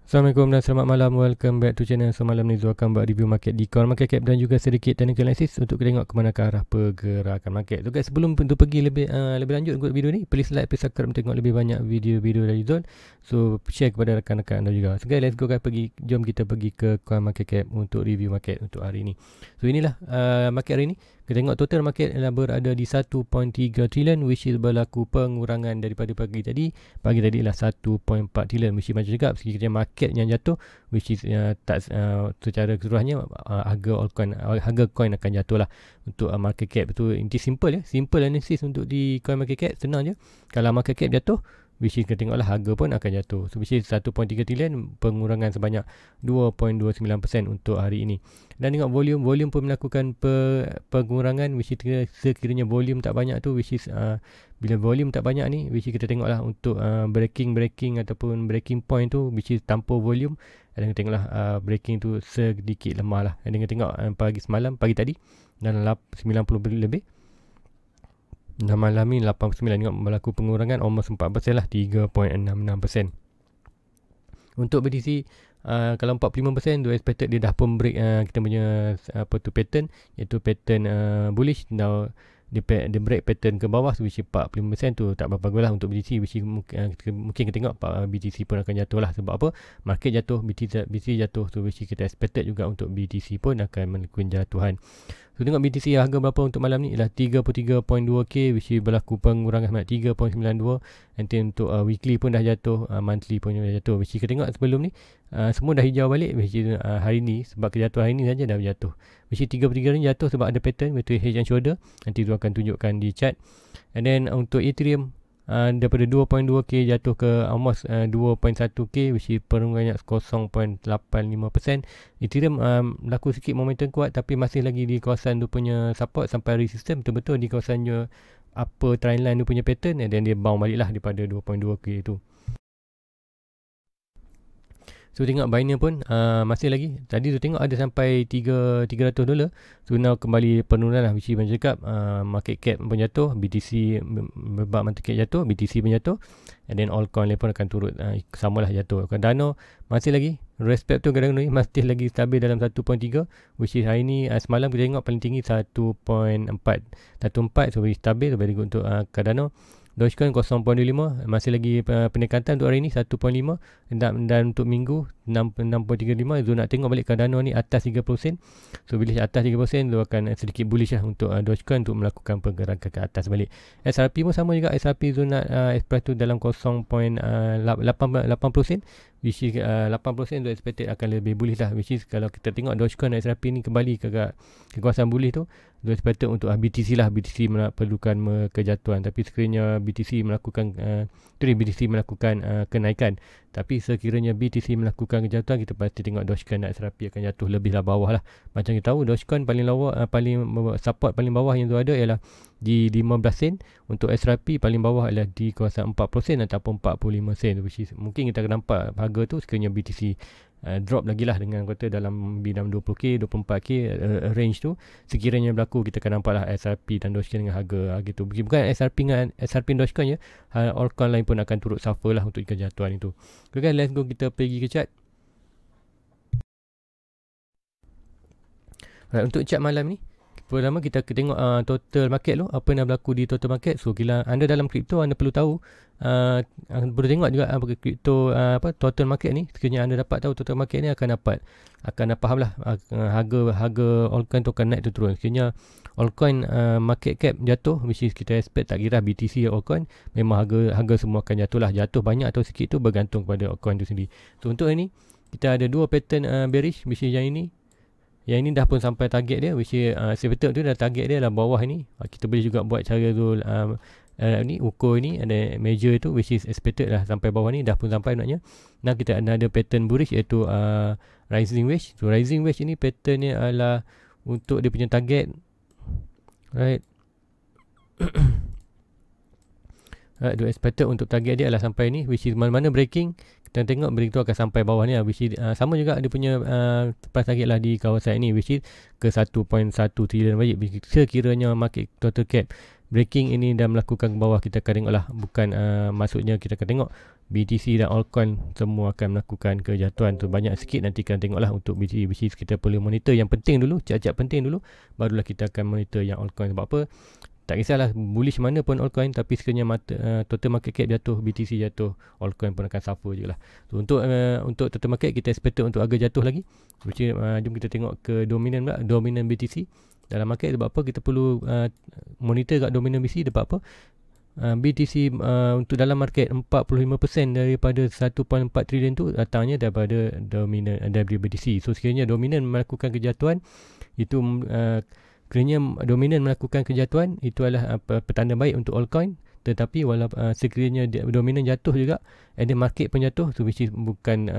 Assalamualaikum dan selamat malam. Welcome back to channel. So malam ni Zul akan buat review market di coin market cap dan juga sedikit technical analysis untuk kita tengok ke mana ke arah pergerakan market. So guys, sebelum untuk pergi lebih lanjut untuk video ni, please like, please subscribe untuk tengok lebih banyak video-video dari Zul. So share kepada rakan-rakan anda juga. So guys, let's go guys, jom kita pergi ke coin market cap untuk review market untuk hari ni. So inilah market hari ni. Kita tengok total market adalah berada di 1.3 trilion, which is berlaku pengurangan daripada pagi tadi. Pagi tadi ialah 1.4 trilion, which is macam juga sekiranya market yang jatuh, which is tak secara keseluruhannya harga coin akan jatuh lah untuk market cap. Itu inti simple ya, simple analysis untuk di coin market cap, senang je. Kalau market cap jatuh, which is kita tengoklah harga pun akan jatuh. So which is 1.3 trilion, pengurangan sebanyak 2.29% untuk hari ini. Dan tengok volume pun melakukan pengurangan, which is sekiranya volume tak banyak tu, which is bila volume tak banyak ni, which is kita tengoklah untuk breaking ataupun breaking point tu, which is tanpa volume, dan kita tengoklah breaking tu sedikit lemah lah. Dan kita tengok pagi tadi dan 90 lebih. Dan malam ni 89, tengok berlaku pengurangan almost 4% lah, 3.66%. Untuk BTC, kalau 45% tu expected dia dah pun break kita punya pattern, iaitu pattern bullish. Now dia break pattern ke bawah, which is 45% tu tak berapa bagus lah untuk BTC, which is mungkin kita tengok BTC pun akan jatuh lah. Sebab apa? Market jatuh, BTC jatuh, so which is kita expected juga untuk BTC pun akan melakukan jatuhan. So tengok BTC harga berapa untuk malam ni ialah 33.2k, which is berlaku pengurangan sebanyak 3.92. Nanti untuk weekly pun dah jatuh, monthly pun dah jatuh, which is kita tengok sebelum ni semua dah hijau balik, which is hari ni sebab kejatuhan hari ni saja dah jatuh. Which is 33 ni jatuh sebab ada pattern between head and shoulder, nanti tu akan tunjukkan di chart. And then untuk Ethereum, daripada 2.2k jatuh ke almost 2.1k, which is pengurangan 0.85%. Ethereum berlaku sikit momentum kuat, tapi masih lagi di kawasan tu punya support sampai resistance, betul-betul di kawasannya upper trendline tu punya pattern, dan dia bounce balik lah daripada 2.2k tu. So tengok Binance pun masih lagi, tadi tu tengok ada sampai $300. So now kembali penurunan lah, which is macam cakap market cap pun jatuh, BTC sebab market cap jatuh, BTC pun jatuh, and then all coin lain pun akan turut samalah jatuh. Cardano masih lagi respect tu, Cardano ni masih lagi stabil dalam 1.3, which is hari ni semalam kita tengok paling tinggi 1.4, so very stabil, very good untuk Cardano. Dogecoin 0.25, masih lagi pendekatan untuk hari ni 1.5, dan untuk minggu 6.35. So nak tengok balik Cardano ni atas 30%. So bila atas 30%, tu akan sedikit bullish lah untuk Dogecoin untuk melakukan pergerakan ke atas balik. SRP pun sama juga, SRP zona express tu dalam 0.8%, which is 8% tu expected akan lebih bullish lah. Which is kalau kita tengok Dogecoin dan SRP ni kembali ke kawasan bullish tu, tu expected untuk BTC lah. BTC perlukan kejatuhan, tapi sekiranya BTC melakukan kenaikan, tapi sekiranya BTC melakukan kejatuhan, kita pasti tengok Dogecoin dan SRP akan jatuh lebih lah bawah lah. Macam kita tahu Dogecoin paling support paling bawah yang tu ada ialah di 15 sen, untuk SRP paling bawah adalah di kawasan 40 sen ataupun 45 sen, which is mungkin kita akan nampak harga tu sekiranya BTC drop lagi lah dengan kata dalam bidang 20k 24k range tu, sekiranya berlaku kita akan nampak lah SRP dan Dogecoin dengan harga gitu. Bukan SRP dan Dogecoin je, altcoin lain pun akan turut suffer lah untuk kejatuhan itu. Okay, let's go, kita pergi ke chart. Right, untuk chart malam ni, pertama kita tengok total market tu, apa yang berlaku di total market. So bila anda dalam kripto, anda perlu tahu, perlu tengok juga kripto total market ni. Sekiranya anda dapat tahu total market ni, akan faham lah harga altcoin tu akan naik tu turun. Sekiranya altcoin market cap jatuh, which is kita expect, tak kira BTC atau altcoin, memang harga semua akan jatuh lah. Jatuh banyak atau sikit tu bergantung kepada altcoin tu sendiri. So untuk ini kita ada dua pattern bearish, which is yang ini. Yang ini dah pun sampai target dia, which is betul tu dah target dia lah bawah ni. Kita boleh juga buat cara tu ni, ukur ni ada major tu, which is expected lah sampai bawah ni, dah pun sampai maknanya. Nah kita ada pattern bullish, iaitu rising wedge. So rising wedge ini pattern ni adalah untuk dia punya target, right. Right, tu expected untuk target dia adalah sampai ni, which is mana-mana breaking, kita tengok break tu akan sampai bawah ni lah, which is sama juga dia punya price target lah di kawasan ini, which is ke 1.1 trilion wajib. Sekiranya market total cap breaking ini dan melakukan ke bawah, kita akan tengok lah, bukan maksudnya kita akan tengok BTC dan altcoin semua akan melakukan kejatuhan tu banyak sikit. Nanti kita tengok lah untuk BTC, which is kita perlu monitor yang penting dulu, cap-cap penting dulu, barulah kita akan monitor yang altcoin. Sebab apa, tak kisahlah bullish mana pun altcoin, tapi sekiranya total market cap jatuh, BTC jatuh, altcoin pun akan suffer je lah. So, untuk total market kita expected untuk agak jatuh lagi, which is, jom kita tengok ke dominan pula, dominan BTC dalam market. Sebab apa kita perlu monitor kat dominan BTC? Sebab apa? BTC untuk dalam market 45% daripada 1.4 trilion tu datangnya daripada dominan daripada BTC. So sekiranya dominan melakukan kejatuhan, itu sekiranya dominan melakukan kejatuhan, itu adalah petanda baik untuk altcoin. Tetapi walaupun sekiranya dominan jatuh juga, ada market pun jatuh, so which is bukan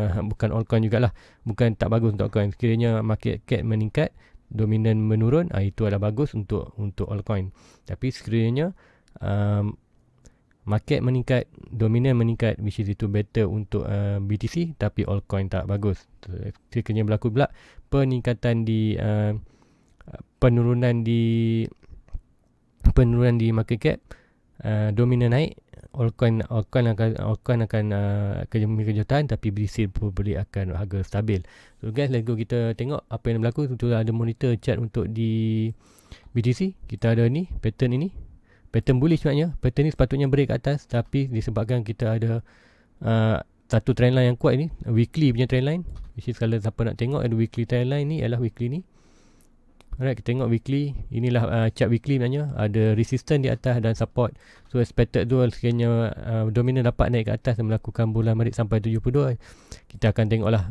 altcoin jugalah, bukan tak bagus untuk altcoin. Sekiranya market cap meningkat, dominan menurun, itu adalah bagus untuk altcoin. Tapi sekiranya market meningkat, dominan meningkat, which is itu better untuk BTC, tapi altcoin tak bagus. Sekiranya berlaku pula peningkatan di penurunan di market cap, dominan naik, altcoin akan kejahatan, tapi BTC boleh akan harga stabil. So guys, let's go kita tengok apa yang berlaku. Tentu ada monitor chart untuk di BTC. Kita ada ni, pattern ini, pattern bullish sebenarnya. Pattern ni sepatutnya break ke atas, tapi disebabkan kita ada satu trendline yang kuat ni, weekly punya trendline, which is kalau siapa nak tengok ada weekly trendline ni, ialah weekly ni. Alright, kita tengok weekly. Inilah chart weekly sebenarnya. Ada resistance di atas dan support. So expected tu sekiranya dominan dapat naik ke atas dan melakukan bulan balik sampai 72, kita akan tengoklah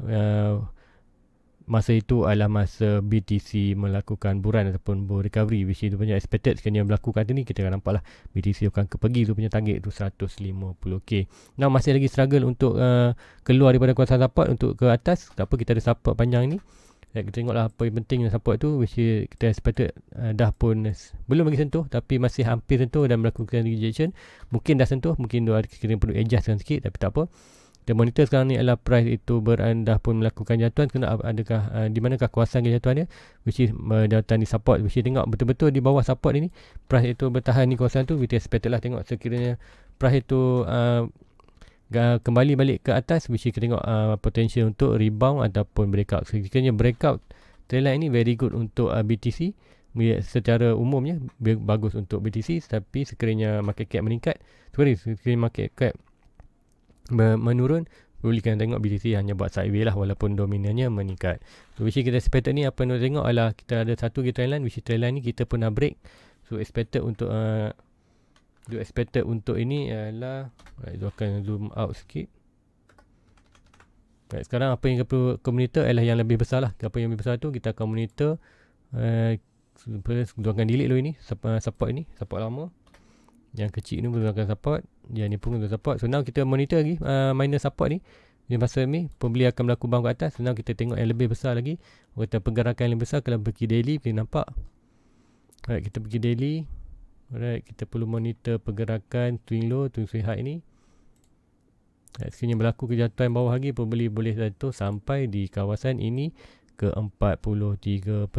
masa itu adalah masa BTC melakukan buran ataupun bull recovery, which is punya expected. Sekiranya berlaku kata ni, kita akan nampak lah BTC akan pergi tu punya target tu 150k. Now masih lagi struggle untuk keluar daripada kawasan support untuk ke atas. Tak apa, kita ada support panjang ni. Kita tengoklah apa yang penting support tu, which is kita expected dah pun belum lagi sentuh, tapi masih hampir sentuh dan melakukan rejection. Mungkin dah sentuh, mungkin kita perlu adjustkan sikit, tapi tak apa. Kita monitor sekarang ni adalah price itu dah pun melakukan jatuhan. Kena adakah di manakah kawasan kejatuhan dia, which is jatuhan di support, which is tengok betul-betul di bawah support ini price itu bertahan di kawasan tu. Kita expected lah tengok sekiranya price itu kembali balik ke atas, which kita tengok potential untuk rebound ataupun breakout. Sekiranya breakout trendline ini very good untuk BTC. Secara umumnya bagus untuk BTC, tapi sekiranya market cap meningkat, sekiranya market cap menurun, boleh kita tengok BTC hanya buat sideways lah walaupun dominannya meningkat. So which kita expected ni, apa yang nak tengok adalah kita ada satu trendline, which trendline ni kita pernah break. So expected untuk ini adalah, akan zoom out sikit. Right, sekarang apa yang perlu kita monitor adalah yang lebih besar lah. Apa yang lebih besar tu kita akan monitor. Akan delete dulu ini support ini, support lama. Yang kecil ni menggunakan support, yang ni pun menggunakan support. So now kita monitor lagi minor support ni. Di masa ni pembeli akan berlaku bounce ke atas. So now kita tengok yang lebih besar lagi. Kita pergerakan yang lebih besar, kalau pergi daily kita nampak. Alright, kita pergi daily. Alright, kita perlu monitor pergerakan swing low, swing high ni. Sekiranya berlaku kejatuhan bawah lagi, pembeli boleh jatuh sampai di kawasan ini ke 43%.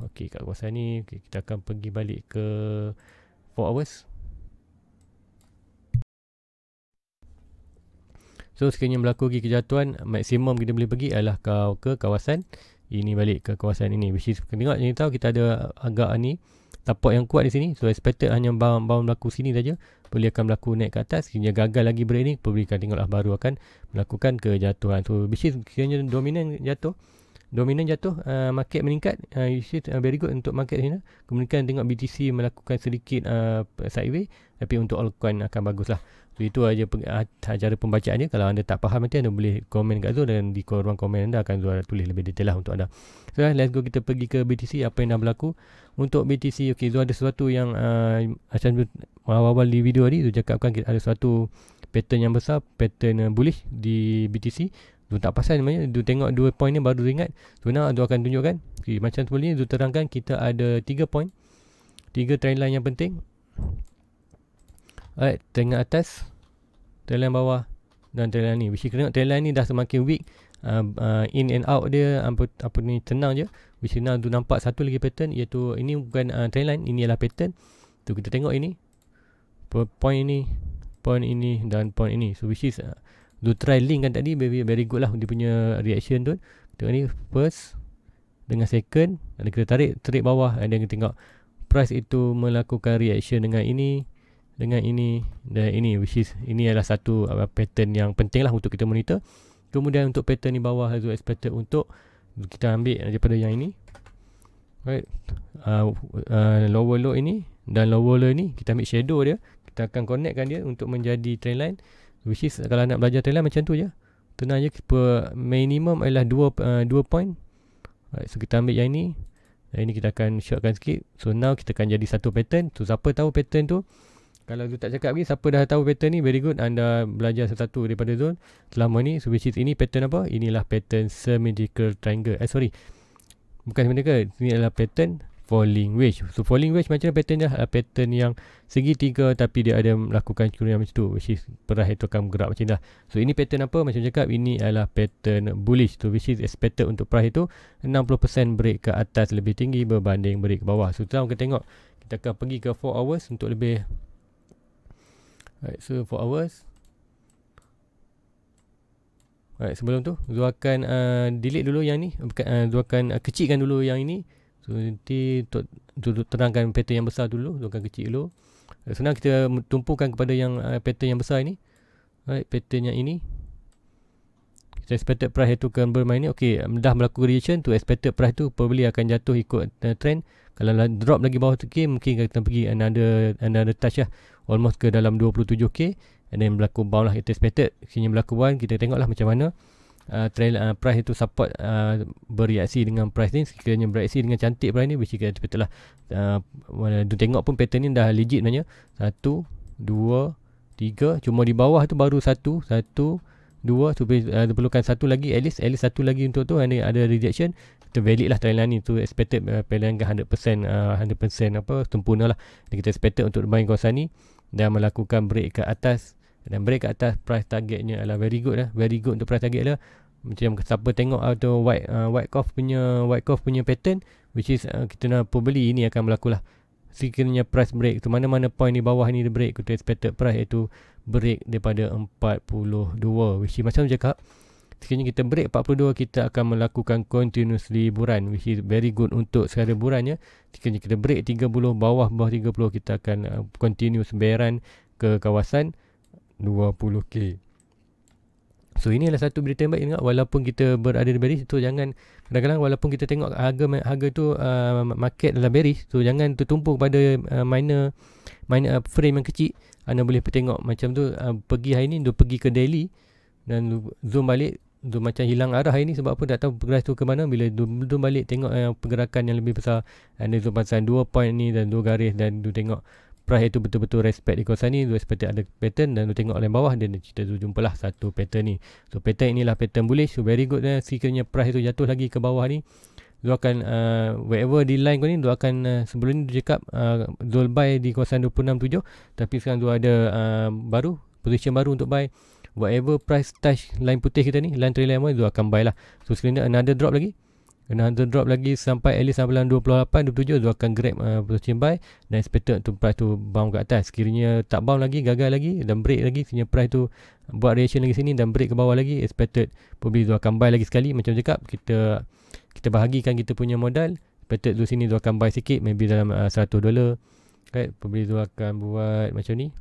Okey, kat kawasan ni kita akan pergi balik ke 4 hours. So sekiranya berlaku lagi kejatuhan, maksimum kita boleh pergi adalah ke kawasan ini, balik ke kawasan ini, which is tengok ni, tahu kita ada agak ni support yang kuat di sini. So expected hanya bound berlaku sini saja, boleh akan berlaku naik ke atas. Sekiranya gagal lagi break ni, boleh akan tengoklah baru akan melakukan kejatuhan. So which is sekiranya dominan jatuh, market meningkat, very good untuk market sini. Kemudian tengok BTC melakukan sedikit sideways, tapi untuk altcoin akan bagus lah. So itu aja cara pembacaan dia. Kalau anda tak faham nanti anda boleh komen kat Zul, dan di ruang komen anda akan Zul tulis lebih detail lah untuk anda. So let's go, kita pergi ke BTC. Apa yang dah berlaku untuk BTC? Okay, Zul ada sesuatu yang macam awal-awal di video tadi Zul cakapkan, ada suatu pattern yang besar, pattern bullish di BTC. Zul tak pasal namanya, Zul tengok 2 point ni baru Zul ingat. So now Zul akan tunjukkan. Okay, macam sebelum ni Zul terangkan kita ada 3 point, 3 trendline yang penting. Alright, trendline atas, trendline bawah dan trendline ni. Which tengok trendline ni dah semakin weak. In and out dia apa ni tenang je. Which now tu nampak satu lagi pattern, iaitu ini bukan trendline, ini adalah pattern. Tu kita tengok ini, point ini dan point ini. So which is do try link kan tadi, very good lah dia punya reaction tu. Tengok ni first dengan second, dan kita tarik bawah, dan kita tengok price itu melakukan reaction dengan ini dan ini, which is ini adalah satu pattern yang penting lah untuk kita monitor. Kemudian untuk pattern di bawah itu expected untuk kita ambil daripada yang ini, right, lower low ini dan lower low ini, kita ambil shadow dia, kita akan connectkan dia untuk menjadi trend line, which is kalau nak belajar trend line macam tu je, tenang je. Minimum adalah 2 point, right. So kita ambil yang ini, dan ini kita akan shortkan sikit. So now kita akan jadi satu pattern. So siapa tahu pattern tu, kalau tu tak cakap lagi, siapa dah tahu pattern ni, very good, anda belajar sesuatu daripada zone selama ni. So which is ini pattern apa? Inilah pattern symmetrical triangle. Bukan symmetrical, ini adalah pattern falling wedge. So falling wedge macam mana pattern dia? Pattern yang segitiga tapi dia ada melakukan curunan macam tu, which is perah itu akan bergerak macam dah. So ini pattern apa? Macam cakap, ini adalah pattern bullish. So which is expected untuk perah itu 60% break ke atas lebih tinggi berbanding break ke bawah. So sekarang kita tengok, kita akan pergi ke 4 hours untuk lebih. Right, so 4 hours. Right, sebelum tu Zul akan delete dulu yang ni, Zul akan kecilkan dulu yang ini. So nanti untuk terangkan pattern yang besar dulu, Zul akan kecil dulu. Senang kita tumpukan kepada yang pattern yang besar ini. Right, pattern yang ini, kita expected price itu akan bermain ni. Okay, dah berlaku reaction tu, expected price tu probably akan jatuh ikut trend. Kalau drop lagi bawah 1K, mungkin kita pergi another touch lah, almost ke dalam 27K, and then berlaku bounce lah, itu expected. Sini berlaku bounce, kita tengok lah macam mana price itu support bereaksi dengan price ni. Sekiranya bereaksi dengan cantik price ni, which kita expected lah. Tengok pun pattern ni dah legit sebenarnya. 1, 2, 3, cuma di bawah tu baru 1, 2, so perlukan satu lagi, at least satu lagi untuk tu, ada rejection. Kita valid lah trend line ni, tu expected trend 100% apa sempurna lah. Dan kita expected untuk buying kawasan ni dan melakukan break ke atas, dan break ke atas, price targetnya adalah very good lah, very good untuk price target lah. Macam siapa tengok atau white calf punya pattern, which is kita nak beli, ini akan berlaku lah. Sekiranya price break tu, mana-mana point di bawah ni dia break, kita expected price itu break daripada 42, which is macam cakap, sekiranya kita break 42, kita akan melakukan continuously buran, which is very good untuk secara burannya. Sekiranya kita break 30, bawah 30, kita akan continuous bearan ke kawasan 20K. So ini adalah satu berita yang baik. Ingat, walaupun kita berada di bearish tu, jangan kadang-kadang walaupun kita tengok harga tu market adalah bearish, so jangan tertumpu pada minor frame yang kecil. Anda boleh tengok macam tu, pergi hari ni, pergi ke daily dan zoom balik, zoom macam hilang arah hari ni, sebab apa, tak tahu progress tu ke mana. Bila zoom balik tengok pergerakan yang lebih besar, anda zoom pasal 2 point ni dan 2 garis, dan tengok price itu betul-betul respect di kawasan ni, respect ada pattern, dan tengok oleh bawah, dan kita jumpalah satu pattern ni. So pattern inilah pattern bullish, so very good. Sekiranya price itu jatuh lagi ke bawah ni, Zul akan wherever di line kau ni, Zul akan sebelum ni dia cakap Zul buy di kawasan 26.7, tapi sekarang Zul ada position baru untuk buy. Whatever price touch line putih kita ni, line trailing line, Zul akan buy lah. So sekiranya another drop lagi sampai at least sampai 28, 27, Zul akan grab position buy dan expected untuk price tu bounce ke atas. Sekiranya tak bounce lagi, gagal lagi dan break lagi, sekiranya price tu buat reaction lagi sini dan break ke bawah lagi, expected probably Zul akan buy lagi sekali. Macam cakap, kita bahagikan kita punya modal, expected Zul sini Zul akan buy sikit, maybe dalam $100, right? Probably Zul akan buat macam ni.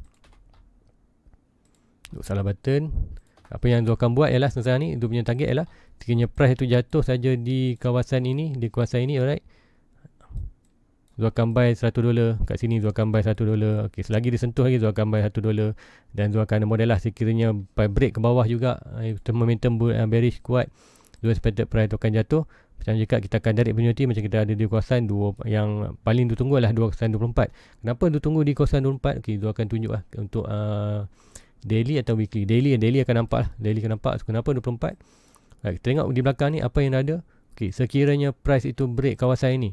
Salah button. Apa yang Zul akan buat ialah sekarang ni, Zul punya target ialah sekiranya price itu jatuh saja di kawasan ini, alright, Zul akan buy $100. Kat sini Zul akan buy $100. Okay, selagi disentuh lagi, Zul akan buy $100, dan Zul akan ada modal lah. Sekiranya break ke bawah juga, momentum bearish kuat, Zul expected price itu akan jatuh. Macam cakap, kita akan cari opportunity macam kita ada di kawasan yang paling Zul tunggu adalah kawasan 24. Kenapa Zul tunggu di kawasan 24? Okay, Zul akan tunjuk lah untuk daily atau weekly. Daily akan nampak lah. So, kenapa 24? Right, kita tengok di belakang ni apa yang ada. Okay, sekiranya price itu break kawasan ini,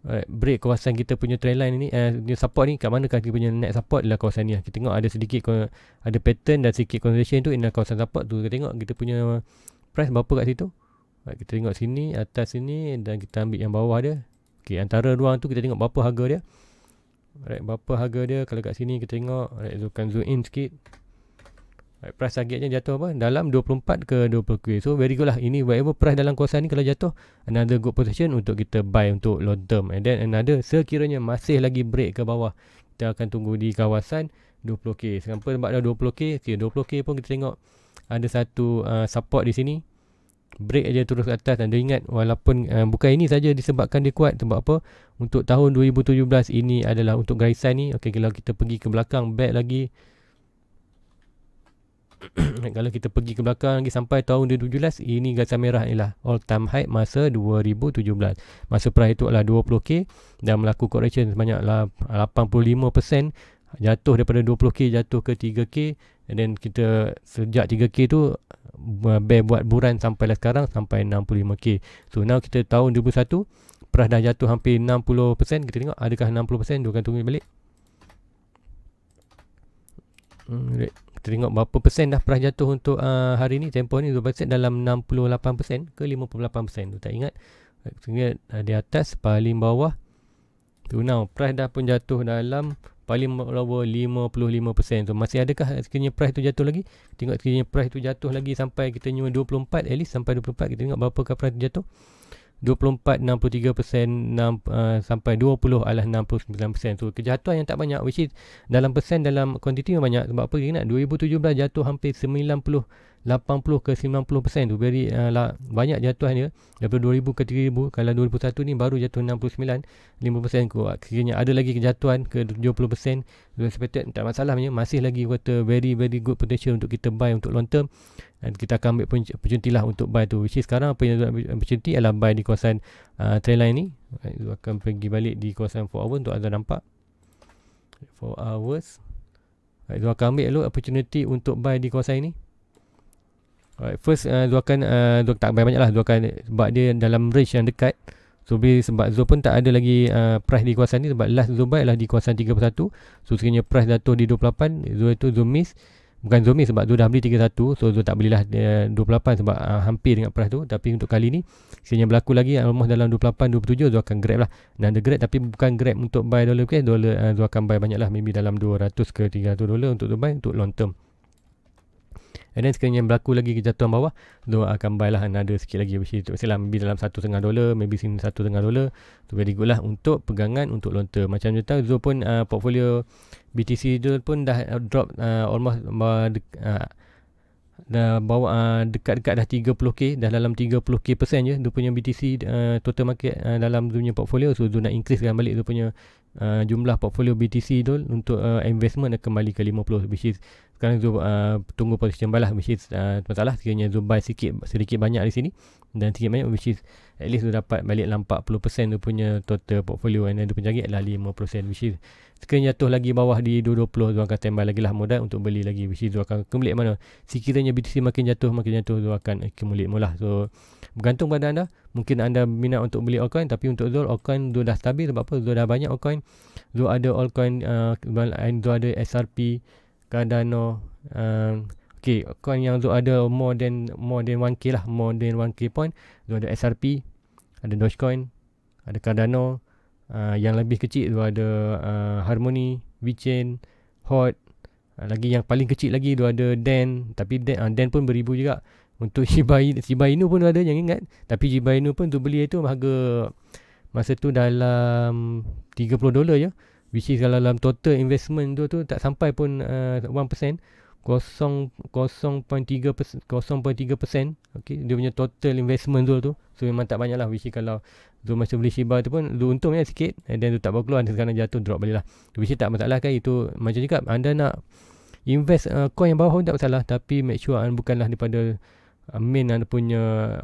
right, break kawasan kita punya trend line ini, support ni, kat mana kita punya next support adalah kawasan ni. Kita tengok ada sedikit ada pattern dan sedikit consolidation tu, ini kawasan support tu. Kita tengok kita punya price berapa kat situ. Right, kita tengok sini, atas sini, dan kita ambil yang bawah dia. Okay, antara ruang tu kita tengok berapa harga dia. Alright, berapa harga dia kalau kat sini kita tengok. Alright, zoom in sikit. Alright, price targetnya jatuh apa? Dalam 24 ke 20k. So very good lah. Ini whatever price dalam kawasan ni kalau jatuh, another good position untuk kita buy untuk long term. And then another, sekiranya masih lagi break ke bawah, kita akan tunggu di kawasan 20k. Kenapa sebab dah 20k? Okay, 20k pun kita tengok ada satu support di sini. Break aja terus ke atas. Dan ingat, walaupun bukan ini saja disebabkan dia kuat. Sebab apa? Untuk tahun 2017 ini adalah untuk garisan ni. Okay, kalau kita pergi ke belakang, back lagi. Kalau kita pergi ke belakang lagi sampai tahun 2017, ini garisan merah ni lah all time high masa 2017. Masa price tu adalah 20k dan berlaku correction sebanyak 85%. Jatuh daripada 20k jatuh ke 3k. And then kita sejak 3k tu bear buat buran sampailah sekarang sampai 65k. So now kita tahun 2021, price dah jatuh hampir 60%. Kita tengok adakah 60%. Dia akan tunggu balik. Kita tengok berapa persen dah price jatuh untuk hari ni. Tempoh ni 2% dalam 68% ke 58%. Tu tak ingat. Ingat di atas paling bawah tu now price dah pun jatuh dalam paling bawah 55%. So masih adakah sekiranya price tu jatuh lagi? Tengok sekiranya price tu jatuh lagi sampai kita nyuruh 24, at least sampai 24. Kita tengok berapakah price tu jatuh. 24, 63%, sampai 20 adalah 69%. So kejatuhan yang tak banyak, which is dalam persen, dalam kuantiti yang banyak. Sebab apa kita nak 2017 jatuh hampir 90, 80 ke 90%. Tu very banyak jatuhan dia. Daripada 2000 ke 3000. Kalau 2001 ni baru jatuh 69, 5% kuat. Sekiranya ada lagi kejatuhan ke 70%, expected, tak masalah punya. Masih lagi kata very very good potential untuk kita buy untuk long term. Dan kita akan ambil opportunity lah untuk buy tu. Which is sekarang apa yang opportunity adalah buy di kawasan trend line ni. Itu akan pergi balik di kawasan 4 hours untuk anda nampak 4 hours. Itu akan ambil dulu opportunity untuk buy di kawasan ini. Alright, first Zul akan tak buy banyak lah. Zul akan, sebab dia dalam range yang dekat. So sebab Zul pun tak ada lagi price di kawasan ni. Sebab last Zul buy lah di kawasan 31. So sekiranya price jatuh di 28, Zul miss. Bukan Zul miss sebab Zul dah beli 31. So Zul tak belilah 28 sebab hampir dengan price tu. Tapi untuk kali ni, sekiranya berlaku lagi almost dalam 28, 27, Zul akan grab lah. Dan ada grab tapi bukan grab untuk buy dollar cash. Zul akan buy banyak lah. Maybe dalam 200 ke 300 dolar untuk Zul buy untuk long term. And then sekiranya berlaku lagi kejatuhan bawah, Zul akan buy lah another sikit lagi. Mestilah maybe dalam $1.5, maybe sini $1.5. So very good lah untuk pegangan untuk long term. Macam je tahu Zul pun portfolio BTC Zul pun dah drop almost dah bawa dekat-dekat dah 30k, dah dalam 30k persen je dia punya BTC total market dalam Zul punya portfolio. So Zul nak increasekan balik dia punya jumlah portfolio BTC Zul untuk investment kembali ke 50, which is sekarang Zul tunggu position buy lah, which is masalah sekiranya Zul buy sedikit banyak di sini dan sikit banyak, which is at least Zul dapat balik dalam 40% dia punya total portfolio, and then dia punya target adalah 5%, which is sekiranya jatuh lagi bawah di 220, Zul akan standby lagi lah modal untuk beli lagi, which is Zul akan accumulate mana. Sekiranya BTC makin jatuh Zul akan accumulate mula. So bergantung pada anda. Mungkin anda minat untuk beli altcoin, tapi untuk Zul, altcoin Zul dah stabil. Sebab apa? Zul dah banyak altcoin. Zul ada altcoin, Zul ada SRP, Cardano. Okay, altcoin yang Zul ada more than 1k lah, more than 1k point. Zul ada SRP, ada Dogecoin, ada Cardano. Yang lebih kecil Zul ada Harmony, VeChain, HOT. Lagi yang paling kecil lagi Zul ada DEN. Tapi DEN pun beribu juga. Untuk Shiba Inu pun ada, jangan ingat. Tapi Shiba Inu pun tu beli itu harga masa tu dalam $30 je. Which is kalau dalam total investment tu tak sampai pun 1%. 0.3%. Okay, dia punya total investment tu. So memang tak banyak lah. Which is kalau Zul masa beli Shiba tu pun Zul untung sikit, and then tu tak bawa keluar, sekarang jatuh drop balik lah. Which is tak masalah kan. Itu macam cakap, anda nak invest coin yang bawah pun tak masalah, tapi make sure bukanlah daripada main anda punya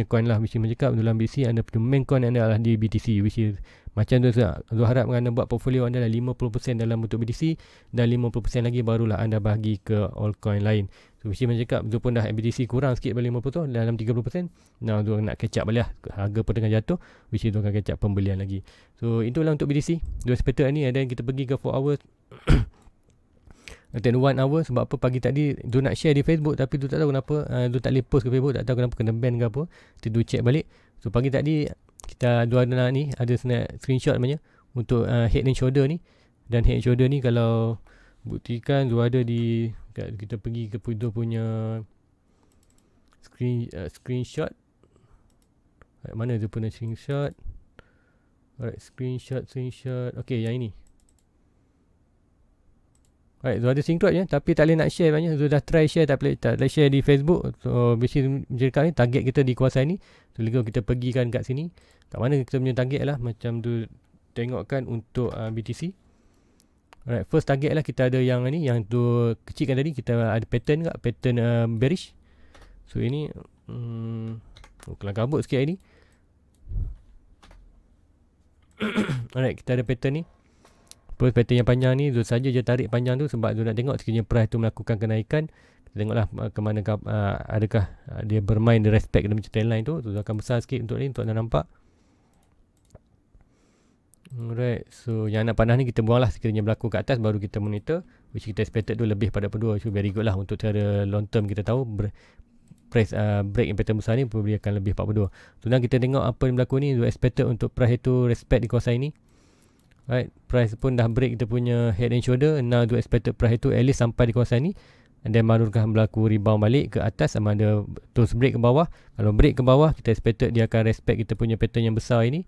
coin lah. Which is macam cakap dalam BTC, anda punya main coin anda adalah di BTC, which is macam tu Zul harap anda buat portfolio anda adalah 50% dalam bentuk BTC dan 50% lagi barulah anda bahagi ke altcoin lain. So which is macam cakap Zul pun dah BTC kurang sikit pada 50 tu, dalam 30%. Now Zul nak catch up balik lah. Harga pun tengah jatuh, which is Zul akan catch up pembelian lagi. So itulah untuk BTC. Zul expected ni, and then kita pergi ke 4 hours dan 1 hour. Sebab apa pagi tadi Zul nak share di Facebook, tapi Zul tak tahu kenapa Zul tak boleh post ke Facebook, tak tahu kenapa, kena ban ke apa. Zul check balik. So pagi tadi kita Zul ada ni, ada screenshot namanya untuk head and shoulder ni. Dan head and shoulder ni kalau buktikan tu ada di, kita pergi ke Pudo punya screenshot. Mana tu punya screenshot? Alright, screenshot. Okay, yang ini. Alright, so ada screenshot je, tapi tak boleh nak share banyak. So dah try share, tak boleh share di Facebook. So basically cakap ni, target kita di kawasan ni. So kalau kita pergikan kat sini, kat mana kita punya target lah, macam tu tengokkan untuk BTC. Alright, first target lah kita ada yang ni, yang tu kecilkan tadi. Kita ada pattern kat, pattern bearish. So ini kelang kabut sikit hari ni. Alright, kita ada pattern ni. First pattern yang panjang ni, tu saja je tarik panjang tu sebab tu nak tengok sekiranya price tu melakukan kenaikan. Kita tengoklah ke mana, adakah dia bermain, dia respect dia macam trendline tu. Tu akan besar sikit untuk ni, untuk anda nampak. Alright, so yang nak panas ni kita buang lah sekiranya berlaku kat atas, baru kita monitor. Which kita expected tu lebih pada pedua. So very good lah untuk cara long term. Kita tahu price break yang pattern besar ni probably akan lebih 42. So now kita tengok apa yang berlaku ni. So expected untuk price itu respect di kawasan ini. Right, price pun dah break kita punya head and shoulder. Now do expected price itu at least sampai di kawasan ni, and then baru akan berlaku rebound balik ke atas sama ada terus break ke bawah. Kalau break ke bawah, kita expected dia akan respect kita punya pattern yang besar ini.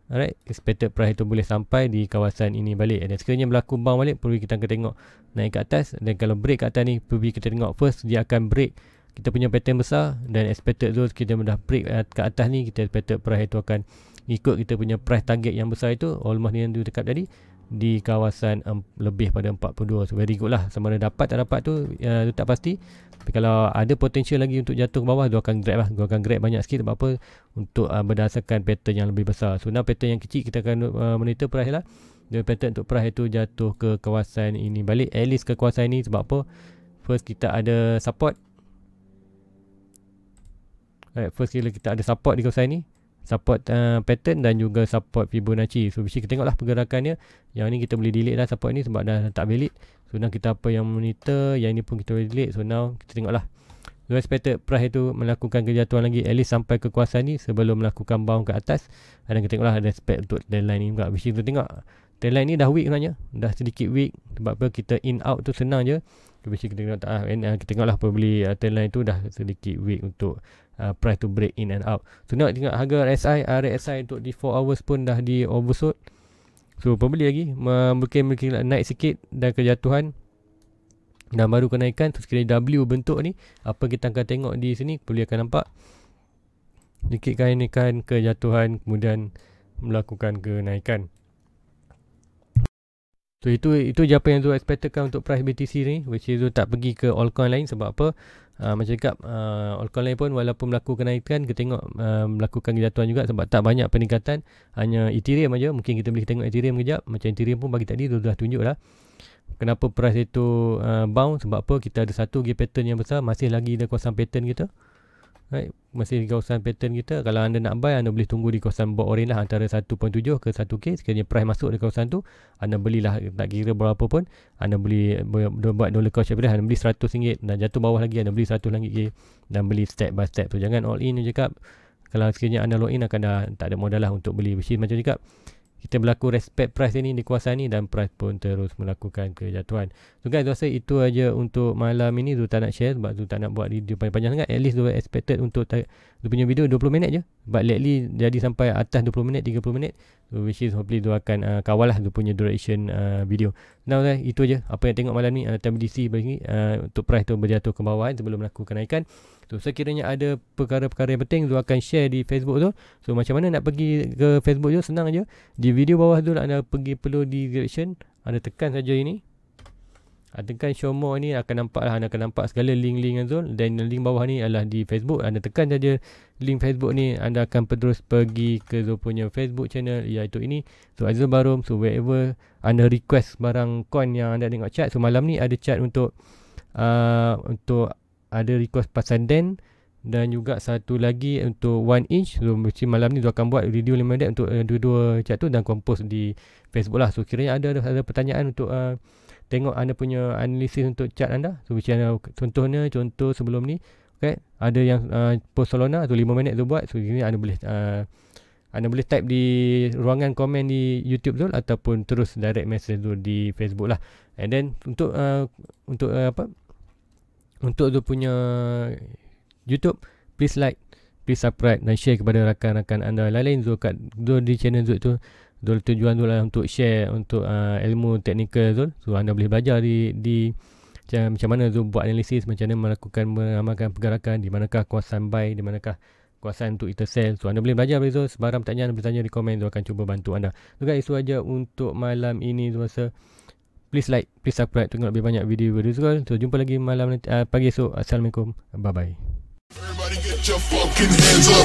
Alright, expected price itu boleh sampai di kawasan ini balik. Dan sekiranya berlaku bounce balik, perlu kita akan tengok naik ke atas. Dan kalau break ke atas ni, perlu kita tengok first dia akan break kita punya pattern besar. Dan expected tu kita dah break ke atas ni, kita expected price itu akan ikut kita punya price target yang besar itu, almost ni yang dekat tadi, di kawasan lebih pada 42. So very good lah. Sama ada dapat tak dapat tu tak pasti. Tapi kalau ada potential lagi untuk jatuh ke bawah, dia akan grab lah. Dia akan grab banyak sikit. Sebab apa? Untuk berdasarkan pattern yang lebih besar. So now pattern yang kecil kita akan monitor price lah. Dia pattern untuk price itu jatuh ke kawasan ini balik, at least ke kawasan ini. Sebab apa? First kita ada support. First kita ada support di kawasan ini, support pattern dan juga support Fibonacci. So kita tengoklah pergerakannya. Yang ni kita boleh delete dah support ni sebab dah tak valid. So now kita apa yang monitor, yang ni pun kita boleh delete. So now kita tengoklah. So expected price itu melakukan kejatuhan lagi at least sampai ke kawasan ni sebelum melakukan bounce ke atas. Dan kita tengoklah ada respect untuk trendline ni juga. Which kita tengok trendline ni dah weak sebenarnya, dah sedikit weak. Sebab apa? Kita in out tu senang je. Which kita tengok kita tengoklah probably trendline tu dah sedikit weak untuk price to break in and out. So nak tengok harga RSI untuk di 4 hours pun dah di oversold. So probably lagi mungkin naik sikit dan kejatuhan dan baru kenaikan. So sekiranya W bentuk ni, apa kita akan tengok di sini, boleh akan nampak sedikit kenaikan, kejatuhan, kemudian melakukan kenaikan. So itu je apa yang tu expectedkan untuk price BTC ni, which is tu tak pergi ke altcoin lain. Sebab apa? Macam cakap altcoin lain pun walaupun melakukan kenaikan, kita tengok melakukan kejatuhan juga sebab tak banyak peningkatan. Hanya Ethereum aja. Mungkin kita boleh tengok Ethereum kejap. Macam Ethereum pun bagi tadi tu dah tunjuk lah kenapa price itu bounce. Sebab apa? Kita ada satu gap pattern yang besar, masih lagi di kawasan pattern kita. Right, masih di kawasan pattern kita. Kalau anda nak buy, anda boleh tunggu di kawasan board orange lah, antara 1.7 ke 1k. Sekiranya price masuk di kawasan tu, anda belilah, tak kira berapa pun. Anda boleh buat dollar cost average, anda beli RM100 dan jatuh bawah lagi anda beli RM100 lagi dan beli step by step. So jangan all in je cakap. Kalau sekiranya anda lock in, akan dah tak ada modal lah untuk beli. Mesti macam cakap, kita berlaku respect price ini di kawasan ni dan price pun terus melakukan kejatuhan. So guys, rasa itu aja untuk malam ini. Tu tak nak share sebab tu tak nak buat video panjang sangat. At least tu expected untuk tu punya video 20 minit je. But lately jadi sampai atas 20 minit, 30 minit. So which is hopefully tu akan kawal lah tu punya duration video. Now guys, itu je apa yang tengok malam ni. Time BTC bagi untuk price tu berjatuh ke bawah sebelum melakukan kenaikan. So sekiranya ada perkara-perkara yang penting, tu akan share di Facebook tu. So macam mana nak pergi ke Facebook tu? Senang aja. Di video bawah tu anda pergi perlu di direction, anda tekan saja ini. Tekan show more ni, akan nampak lah, anda akan nampak segala link-link Azul. Dan link bawah ni adalah di Facebook. Anda tekan saja link Facebook ni, anda akan terus pergi ke Azul punya Facebook channel, iaitu ini. So Azul Barum. So wherever anda request barang coin yang anda tengok chat. So malam ni ada chat untuk ada request pasal DEN dan juga satu lagi untuk 1 inch. So mesti malam ni tu akan buat video 5 minit untuk dua-dua chat tu dan compose di Facebook lah. So kiranya ada pertanyaan untuk tengok anda punya analisis untuk chart anda. So contoh sebelum ni, okay, ada yang post Solana tu 5 minit tu buat. So ini anda boleh anda boleh type di ruangan komen di YouTube Zul, ataupun terus direct message Zul di Facebook lah. And then untuk Zul punya YouTube, please like, please subscribe dan share kepada rakan-rakan anda lain. Zul di channel Zul tu, Zul tujuan Zul lah untuk share untuk ilmu teknikal Zul. So anda boleh belajar di macam mana Zul buat analisis, macam mana melakukan mengamalkan pergerakan, di manakah kawasan buy, di manakah kawasan untuk kita sell. So anda boleh belajar dari Zul. Sebarang pertanyaan anda boleh tanya di komen, Zul akan cuba bantu anda. So guys, itu aja untuk malam ini. Zul rasa please like, please subscribe, tengok lebih banyak video-video Zul. So jumpa lagi malam nanti, pagi esok. Assalamualaikum, bye bye. Everybody get your fucking hands up.